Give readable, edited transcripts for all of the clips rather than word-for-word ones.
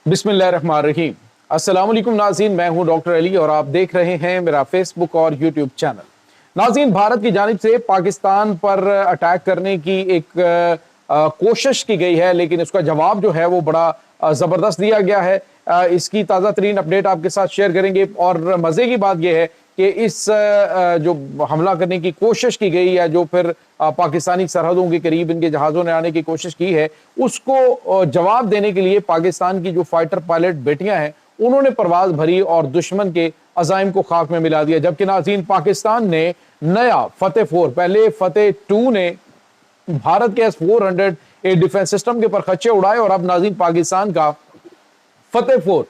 बिस्मिल्लाहिर्रहमानिर्रहीम। अस्सलाम वालेकुम नाज़रीन, मैं हूं डॉक्टर अली और आप देख रहे हैं मेरा फेसबुक और यूट्यूब चैनल। नाज़रीन, भारत की जानिब से पाकिस्तान पर अटैक करने की एक कोशिश की गई है, लेकिन उसका जवाब जो है वो बड़ा ज़बरदस्त दिया गया है। इसकी ताज़ा तरीन अपडेट आपके साथ शेयर करेंगे और मज़े की बात यह है कि इस जो हमला करने की कोशिश की गई है, जो फिर पाकिस्तानी सरहदों के करीब इनके जहाज़ों ने आने की कोशिश की है, उसको जवाब देने के लिए पाकिस्तान की जो फाइटर पायलट बेटियां हैं उन्होंने परवाज भरी और दुश्मन के अज़ाइम को खाक में मिला दिया। जबकि नाज़रीन, पाकिस्तान ने नया फतेह 4, पहले फतेह 2 ने भारत के S-400 डिफेंस सिस्टम के पर खच्चे उड़ाए और अब नाज़रीन पाकिस्तान का फतेह 4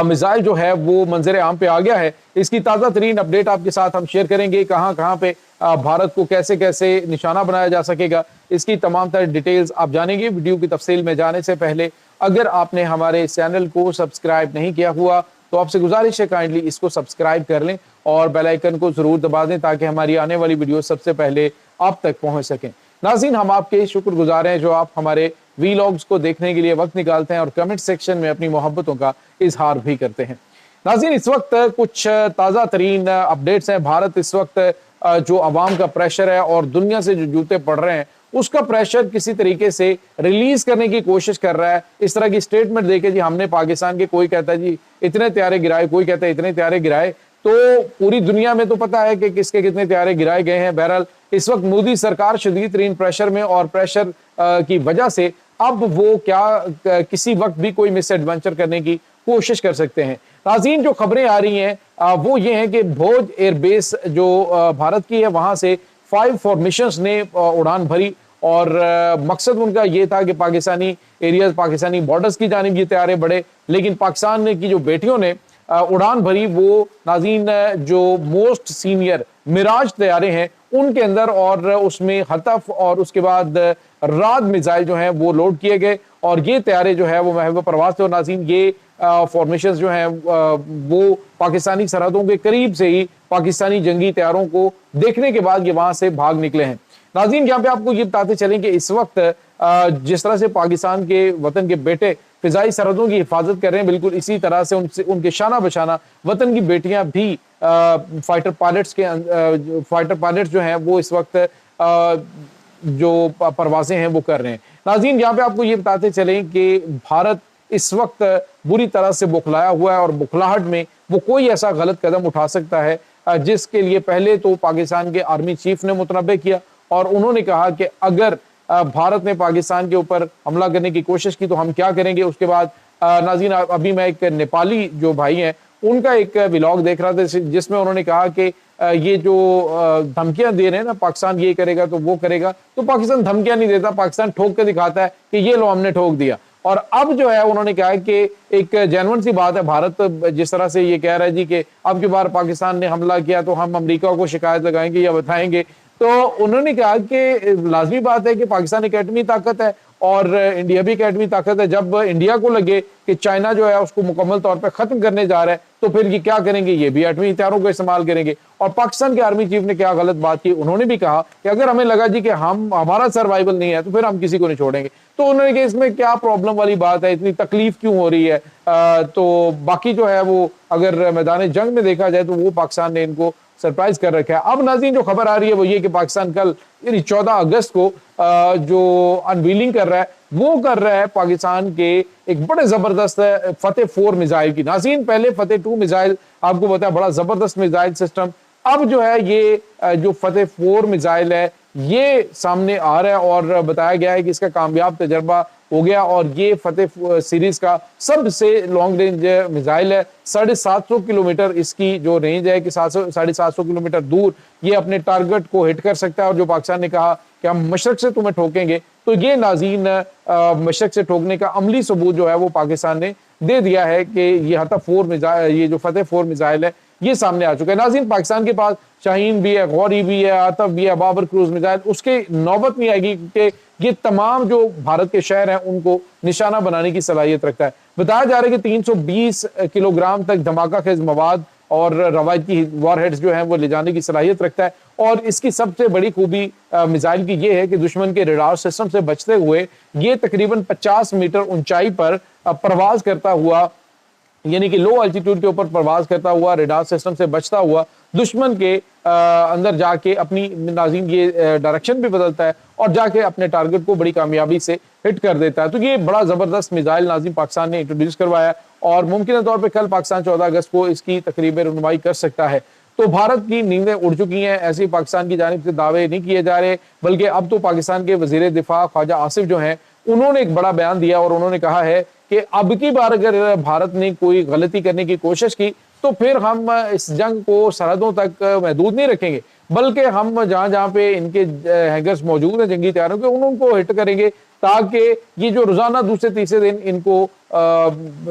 मिसाइल जो है वो मंजर आम पे आ गया है। इसकी ताज़ा तरीन अपडेट आपके साथ हम शेयर करेंगे। कहां कहां पे भारत को कैसे कैसे निशाना बनाया जा सकेगा, इसकी तमाम तरह डिटेल्स आप जानेंगे। वीडियो की तफसील में जाने से पहले अगर आपने हमारे चैनल को सब्सक्राइब नहीं किया हुआ तो आपसे गुजारिश है काइंडली इसको सब्सक्राइब कर लें और बेल आइकन को जरूर दबा दें ताकि हमारी आने वाली वीडियो सबसे पहले आप तक पहुंच सकें। नाज़रीन, हम आपके शुक्रगुजार हैं जो आप हमारे वीलॉग्स को देखने के लिए वक्त निकालते हैं और कमेंट सेक्शन में अपनी मोहब्बतों का इजहार भी करते हैं। नाज़रीन, इस वक्त कुछ ताज़ा तरीन अपडेट्स हैं। भारत इस वक्त जो अवाम का प्रेशर है और दुनिया से जो जूते पड़ रहे हैं उसका प्रेशर किसी तरीके से रिलीज करने की कोशिश कर रहा है। इस तरह की स्टेटमेंट देके जी हमने पाकिस्तान के, कोई कहता है जी इतने त्यारे गिराए, कोई कहता है इतने त्यारे गिराए, तो पूरी दुनिया में तो पता है कि किसके कितने त्यारे गिराए गए हैं। बहरहाल इस वक्त मोदी सरकार शदीद तरीन प्रेशर में और प्रेशर की वजह से अब वो क्या किसी वक्त भी कोई मिस एडवेंचर करने की कोशिश कर सकते हैं। नाज़रीन, जो खबरें आ रही हैं वो ये हैं कि भोज एयरबेस जो भारत की है वहां से 5 फॉर्मेशंस ने उड़ान भरी और मकसद उनका ये था कि पाकिस्तानी एरियाज, पाकिस्तानी बॉर्डर्स की जानिब ये तैयारे बढ़े। लेकिन पाकिस्तान की जो बेटियों ने उड़ान भरी वो नाज़रीन जो मोस्ट सीनियर मिराज तैयारे हैं उनके अंदर, और उसमें हतफ और उसके बाद राद मिसाइल जो हैं वो लोड किए गए और ये तैयारे जो है वो महव परवाज थे। और नाज़रीन, ये फॉर्मेशंस जो हैं वो पाकिस्तानी सरहदों के करीब से ही पाकिस्तानी जंगी तैयारों को देखने के बाद ये वहां से भाग निकले हैं। नाज़रीन, यहाँ पे आपको ये बताते चलें कि इस वक्त जिस तरह से पाकिस्तान के वतन के बेटे फिजाई सरहदों की हिफाजत कर रहे हैं, बिल्कुल इसी तरह से उनसे उनके शाना बशाना वतन की बेटियां भी फाइटर पायलट्स जो हैं वो इस वक्त जो परवाजें हैं वो कर रहे हैं। नाज़रीन, यहाँ पे आपको ये बताते चलें कि भारत इस वक्त बुरी तरह से बुखलाया हुआ है और बुखलाहट में वो कोई ऐसा गलत कदम उठा सकता है जिसके लिए पहले तो पाकिस्तान के आर्मी चीफ ने मुतनब्बे किया और उन्होंने कहा कि अगर भारत ने पाकिस्तान के ऊपर हमला करने की कोशिश की तो हम क्या करेंगे। उसके बाद नाज़रीन, अभी मैं एक नेपाली जो भाई हैं उनका एक व्लॉग देख रहा था जिसमें उन्होंने कहा कि ये जो धमकियां दे रहे हैं ना, पाकिस्तान ये करेगा तो वो करेगा, तो पाकिस्तान धमकियां नहीं देता, पाकिस्तान ठोक के दिखाता है कि ये लो हमने ठोक दिया। और अब जो है उन्होंने कहा है कि एक जेन्युइन सी बात है, भारत जिस तरह से ये कह रहा है जी कि अब की बार पाकिस्तान ने हमला किया तो हम अमेरिका को शिकायत लगाएंगे या बताएंगे, तो उन्होंने कहा कि लाजमी बात है कि पाकिस्तान एक एटमी ताकत है और इंडिया भी एक एटमी ताकत है। जब इंडिया को लगे कि चाइना जो है उसको मुकम्मल तौर पर खत्म करने जा रहा है तो फिर ये क्या करेंगे, ये भी एटमी हथियारों को इस्तेमाल करेंगे। और पाकिस्तान के आर्मी चीफ ने क्या गलत बात की, उन्होंने भी कहा कि अगर हमें लगा जी कि हमारा सर्वाइवल नहीं है तो फिर हम किसी को नहीं छोड़ेंगे। तो उन्होंने कहा इसमें क्या प्रॉब्लम वाली बात है, इतनी तकलीफ क्यों हो रही है। तो बाकी जो है वो अगर मैदान जंग में देखा जाए तो वो पाकिस्तान ने इनको सरप्राइज कर रखा है। अब नाज़रीन, जो खबर आ रही है वो ये कि पाकिस्तान कल यानी 14 अगस्त को जो अनवीलिंग कर रहा है वो कर रहा है पाकिस्तान के एक बड़े जबरदस्त फतेह 4 मिसाइल की। नाज़रीन, पहले फतेह 2 मिसाइल आपको बताया बड़ा जबरदस्त मिसाइल सिस्टम, अब जो है ये जो फतेह 4 मिसाइल है ये सामने आ रहा है और बताया गया है कि इसका कामयाब तजर्बा हो गया और ये फतेह सीरीज का सबसे लॉन्ग रेंज मिसाइल है। 750 किलोमीटर इसकी जो रेंज है कि 750 किलोमीटर दूर ये अपने टारगेट को हिट कर सकता है। और जो पाकिस्तान ने कहा कि हम मशरक से तुम्हें ठोकेंगे, तो ये नाज़रीन मशरक से ठोकने का अमली सबूत जो है वो पाकिस्तान ने दे दिया है कि ये हतफ 4 मिसाइल, ये जो फतेह 4 मिसाइल है ये सामने आ चुका है। नाज़रीन, पाकिस्तान के पास शाहीन भी है, गौरी भी है, आतफ भी है, बाबर क्रूज मिसाइल, उसके नौबत नहीं आएगी क्योंकि ये तमाम जो भारत के शहर हैं उनको निशाना बनाने की सलाहियत रखता है। बताया जा रहा है कि 320 किलोग्राम तक धमाका खेज मवाद اور روایتی وار ہیڈز جو ہیں وہ لے جانے کی صلاحیت رکھتا ہے، اور اس کی سب سے بڑی خوبی میزائل کی یہ ہے کہ دشمن کے ریڈار سسٹم سے بچتے ہوئے یہ تقریباً 50 میٹر اونچائی پر پرواز کرتا ہوا، یعنی کہ لو الٹیٹیوڈ کے اوپر پرواز کرتا ہوا، ریڈار سسٹم سے بچتا ہوا دشمن کے اندر جا کے اپنی، ناظرین یہ ڈائریکشن بھی بدلتا ہے اور جا کے اپنے ٹارگٹ کو بڑی کامیابی سے ہٹ کر دیتا ہے۔ تو یہ بڑا زبردست میزائل ناظرین پاکستان نے انٹروڈیوس کروایا، اور ممکنہ طور پہ کل پاکستان 14 اگست کو اس کی تقریب رونمائی کر سکتا ہے۔ تو بھارت کی نیندیں اڑ چکی ہیں، ایسے پاکستان کی جانب سے دعوے نہیں کیے جا رہے، بلکہ اب تو پاکستان کے وزیر دفاع خواجہ آصف جو ہیں انہوں نے ایک بڑا بیان دیا، اور انہوں نے کہا ہے کہ اب کی بار اگر بھارت نے کوئی غلطی کرنے کی کوشش کی تو پھر ہم اس جنگ کو سرحدوں تک محدود نہیں رکھیں گے، بلکہ ہم جہاں جہاں پہ ان کے ہینگرز موجود ہیں جنگی طیاروں کے، ان کو ہٹ کریں گے، تاکہ یہ جو روزانہ دوسرے تیسرے دن ان کو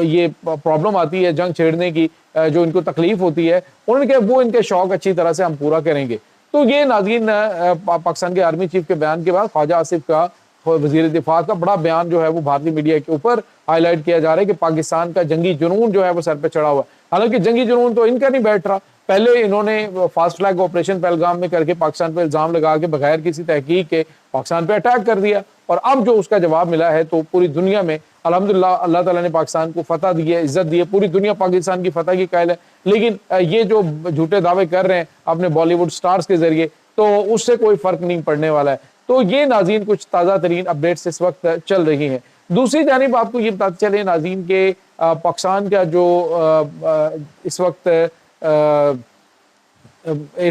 یہ پرابلم آتی ہے جنگ چھیڑنے کی، جو ان کو تکلیف ہوتی ہے، انہوں نے کہا وہ ان کے شوق اچھی طرح سے ہم پورا کریں گے۔ تو یہ ناظرین پاکستان کے آرمی چیف کے بیان کے بعد خواجہ آصف کا، وزیر دفاع کا بڑا بیان جو ہے وہ بھارتی میڈیا کے اوپر ہائی لائٹ کیا جا رہا ہے کہ پاکستان کا جنگی جنون جو ہے وہ سر پہ چڑھا ہوا ہے۔ حالانکہ جنگی جنون تو ان کا نہیں بیٹھ رہا، پہلے انہوں نے فاسٹ فلیگ آپریشن پہلگام میں کر کے پاکستان پہ الزام لگا کے بغیر کسی تحقیق کے پاکستان پہ اٹیک کر دیا، اور اب جو اس کا جواب ملا ہے تو پوری دنیا میں الحمدللہ اللہ تعالیٰ نے پاکستان کو فتح دی ہے، عزت دی ہے، پوری دنیا پاکستان کی فتح کی قائل ہے۔ لیکن یہ جو جھوٹے دعوے کر رہے ہیں اپنے بالی ووڈ سٹارز کے ذریعے، تو اس سے کوئی فرق نہیں پڑنے والا ہے۔ تو یہ ناظرین کچھ تازہ ترین اپڈیٹس اس وقت چل رہی ہیں۔ دوسری جانب آپ کو یہ بتاتے چلے ناظرین کہ پاکستان کا جو اس وقت ایئر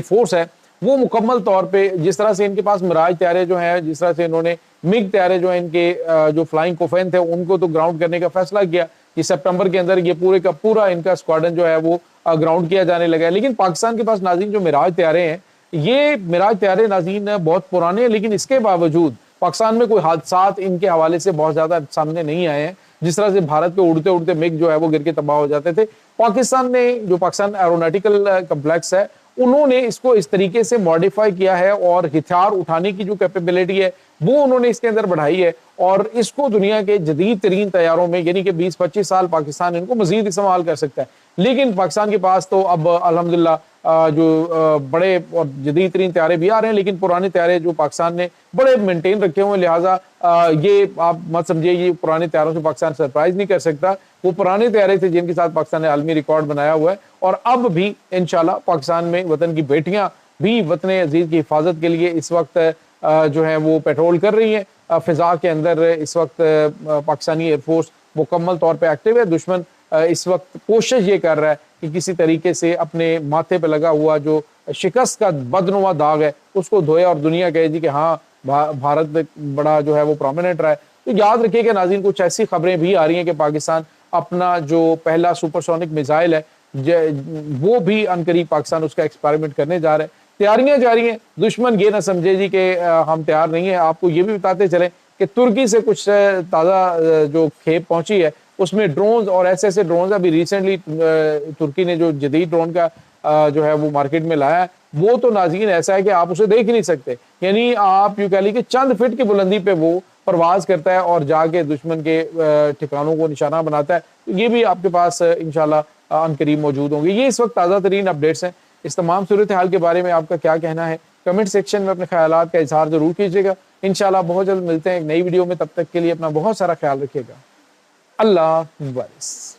فورس ہے وہ مکمل طور پہ، جس طرح سے ان کے پاس مراج طیارے جو ہیں، جس طرح سے انہوں نے مگ طیارے جو ہیں ان کے جو فلائنگ کوفین تھے ان کو تو گراؤنڈ کرنے کا فیصلہ کیا، یہ سپٹمبر کے اندر یہ پورے کا پورا ان کا اسکواڈن جو ہے وہ گراؤنڈ کیا جانے لگا ہے۔ لیکن پاکستان کے پاس ناظرین جو مراج طیارے ہیں، یہ مراج طیارے ناظرین بہت پرانے ہیں، لیکن اس کے باوجود پاکستان میں کوئی حادثات ان کے حوالے سے بہت زیادہ سامنے نہیں آئے ہیں۔ جس طرح سے بھارت پہ اڑتے اڑتے مگ جو ہے وہ گر کے تباہ ہو جاتے تھے، پاکستان نے جو پاکستان ایروناٹیکل کمپلیکس ہے انہوں نے اس کو اس طریقے سے ماڈیفائی کیا ہے، اور ہتھیار اٹھانے کی جو کیپیبلٹی ہے وہ انہوں نے اس کے اندر بڑھائی ہے، اور اس کو دنیا کے جدید ترین طیاروں میں، یعنی کہ 20-25 سال پاکستان ان کو مزید استعمال کر سکتا ہے۔ لیکن پاکستان کے پاس تو اب الحمدللہ جو بڑے اور جدید ترین طیارے بھی آ رہے ہیں، لیکن پرانے طیارے جو پاکستان نے بڑے مینٹین رکھے ہوئے، لہٰذا یہ آپ مت سمجھے یہ پرانے طیاروں سے پاکستان سرپرائز نہیں کر سکتا۔ وہ پرانے طیارے تھے جن کے ساتھ پاکستان نے عالمی ریکارڈ بنایا ہوا ہے، اور اب بھی انشاءاللہ پاکستان میں وطن کی بیٹیاں بھی وطن عزیز کی حفاظت کے لیے اس وقت جو ہے وہ پیٹرول کر رہی ہیں فضا کے اندر۔ اس وقت پاکستانی ایئر فورس مکمل طور پہ ایکٹیو ہے۔ دشمن اس وقت کوشش یہ کر رہا ہے کہ کسی طریقے سے اپنے ماتھے پہ لگا ہوا جو شکست کا بدنما داغ ہے اس کو دھوئے، اور دنیا کہے جی کہ ہاں بھارت بڑا جو ہے وہ پرومیننٹ رہا ہے۔ تو یاد رکھیے کہ ناظرین کچھ ایسی خبریں بھی آ رہی ہیں کہ پاکستان اپنا جو پہلا سپر سونک میزائل ہے وہ بھی عنقریب پاکستان اس کا ایکسپیریمنٹ کرنے جا رہا ہے۔ تیاریاں جاری ہیں، دشمن یہ نہ سمجھے جی کہ ہم تیار نہیں ہیں۔ آپ کو یہ بھی بتاتے چلیں کہ ترکی سے کچھ تازہ جو کھیپ پہنچی ہے اس میں ڈرونز اور ایسے ڈرونز، ابھی ریسنٹلی ترکی نے جو جدید ڈرون کا جو ہے وہ مارکیٹ میں لایا ہے، وہ تو ناظرین ایسا ہے کہ آپ اسے دیکھ ہی نہیں سکتے، یعنی آپ یوں کہہ لیجیے کہ چند فٹ کی بلندی پہ وہ پرواز کرتا ہے اور جا کے دشمن کے ٹھکانوں کو نشانہ بناتا ہے۔ یہ بھی آپ کے پاس انشاءاللہ عنقریب موجود ہوں گے۔ یہ اس وقت تازہ ترین اپڈیٹس ہیں۔ اس تمام صورتحال کے بارے میں آپ کا کیا کہنا ہے؟ کمنٹ سیکشن میں اپنے خیالات کا اظہار ضرور کیجیے گا۔ انشاءاللہ بہت جلد ملتے ہیں ایک نئی ویڈیو میں، تب تک کے لیے اپنا بہت سارا خیال رکھیے گا۔ اللہ حافظ۔